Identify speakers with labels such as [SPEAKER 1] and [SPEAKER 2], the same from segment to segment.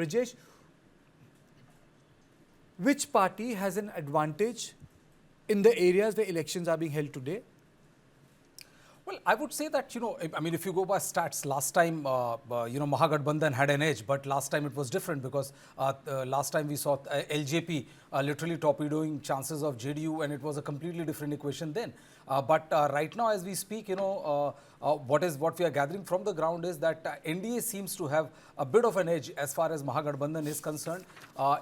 [SPEAKER 1] Brijesh, which party has an advantage in the areas where elections are being held today?
[SPEAKER 2] Well, I would say that, I mean, if you go by stats, last time, Mahagathbandhan had an edge, but last time it was different because last time we saw LJP literally torpedoing chances of JDU, and it was a completely different equation then. But right now, as we speak, what we are gathering from the ground is that NDA seems to have a bit of an edge as far as Mahagathbandhan is concerned.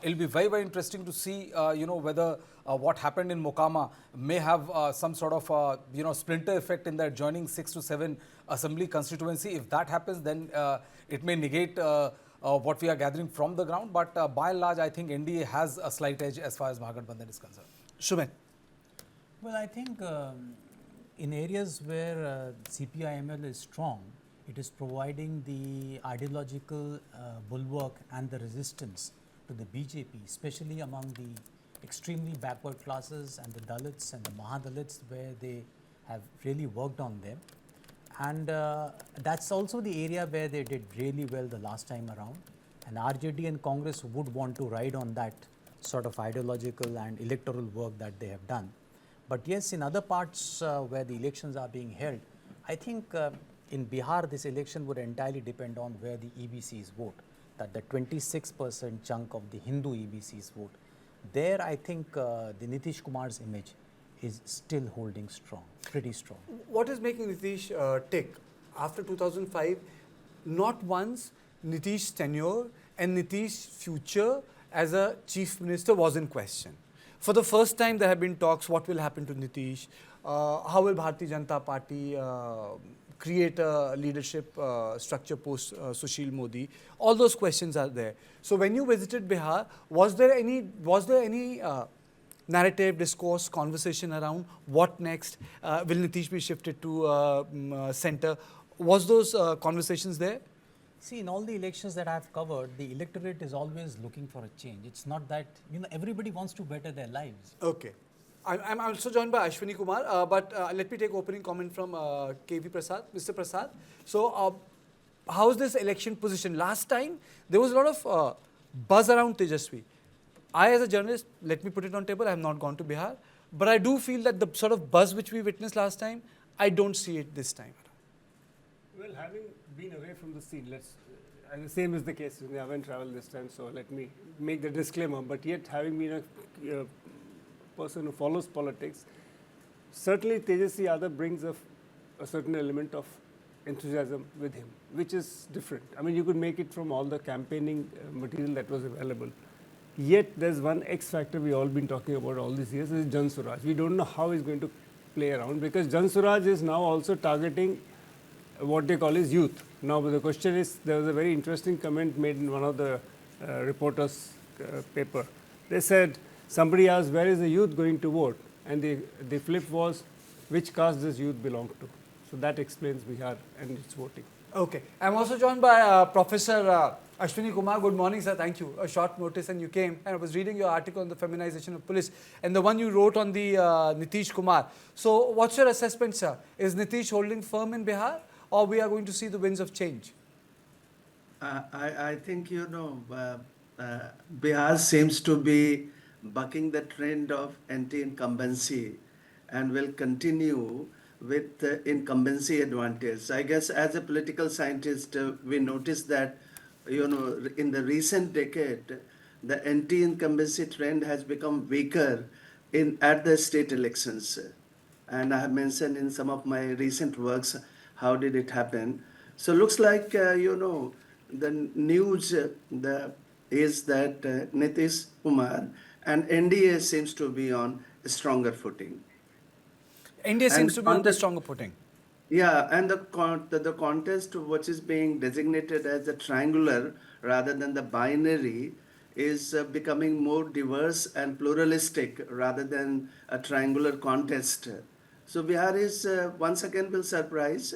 [SPEAKER 2] It'll be very, very interesting to see, whether what happened in Mokama may have some sort of, splinter effect in that joining 6 to 7 assembly constituency. If that happens, then it may negate what we are gathering from the ground. But by and large, I think NDA has a slight edge as far as Mahagathbandhan is concerned.
[SPEAKER 1] Shumen.
[SPEAKER 3] Well, I think in areas where CPI-ML is strong, it is providing the ideological bulwark and the resistance to the BJP, especially among the extremely backward classes and the Dalits and the Mahadalits, where they have really worked on them. And that's also the area where they did really well the last time around. And RJD and Congress would want to ride on that sort of ideological and electoral work that they have done. But yes, in other parts where the elections are being held, I think in Bihar, this election would entirely depend on where the EBCs vote, that the 26% chunk of the Hindu EBCs vote. There, I think the Nitish Kumar's image is still holding strong, pretty strong.
[SPEAKER 1] What is making Nitish tick? After 2005, not once Nitish's tenure and Nitish's future as a chief minister was in question. For the first time, there have been talks, what will happen to Nitish? How will Bharatiya Janata Party create a leadership structure post Sushil Modi? All those questions are there. So when you visited Bihar, was there any narrative, discourse, conversation around what next? Will Nitish be shifted to center? Was those conversations there?
[SPEAKER 3] See, in all the elections that I have covered, the electorate is always looking for a change. It's not that, everybody wants to better their lives.
[SPEAKER 1] Okay. I'm also joined by Ashwini Kumar, but let me take opening comment from KV Prasad. Mr. Prasad, so how is this election position? Last time, there was a lot of buzz around Tejashwi. I, as a journalist, let me put it on table, I have not gone to Bihar, but I do feel that the sort of buzz which we witnessed last time, I don't see it this time.
[SPEAKER 4] Well, having been away from the scene, the same is the case. I haven't traveled this time, so let me make the disclaimer. But yet, having been a person who follows politics, certainly Tejashwi Yadav brings a certain element of enthusiasm with him, which is different. I mean, you could make it from all the campaigning material that was available. Yet, there's one X factor we've all been talking about all these years, is Jan Swaraj. We don't know how he's going to play around, because Jan Swaraj is now also targeting what they call is youth. Now, the question is, there was a very interesting comment made in one of the reporters' paper. They said, somebody asked, where is the youth going to vote? And the flip was, which caste does youth belong to? So that explains Bihar and its voting.
[SPEAKER 1] Okay. I'm also joined by Professor Ashwini Kumar. Good morning, sir. Thank you. A short notice and you came. And I was reading your article on the feminization of police and the one you wrote on the Nitish Kumar. So what's your assessment, sir? Is Nitish holding firm in Bihar, or we are going to see the winds of change?
[SPEAKER 5] I think, Bihar seems to be bucking the trend of anti-incumbency and will continue with the incumbency advantage. I guess as a political scientist, we noticed that, in the recent decade, the anti-incumbency trend has become weaker at the state elections. And I have mentioned in some of my recent works, how did it happen? So looks like, the news is that Nitish Kumar and NDA seems to be on a stronger footing.
[SPEAKER 1] NDA seems to be on the stronger footing.
[SPEAKER 5] Yeah, and the contest which is being designated as a triangular rather than the binary is becoming more diverse and pluralistic rather than a triangular contest. So Bihar is once again will surprise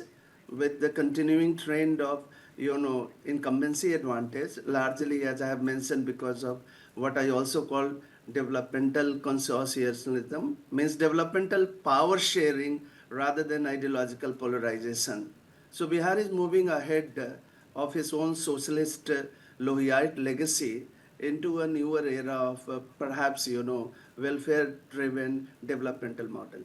[SPEAKER 5] with the continuing trend of incumbency advantage, largely as I have mentioned because of what I also call developmental consociationism, means developmental power sharing rather than ideological polarization. So Bihar is moving ahead of his own socialist Lohiite legacy into a newer era of perhaps, welfare-driven developmental model.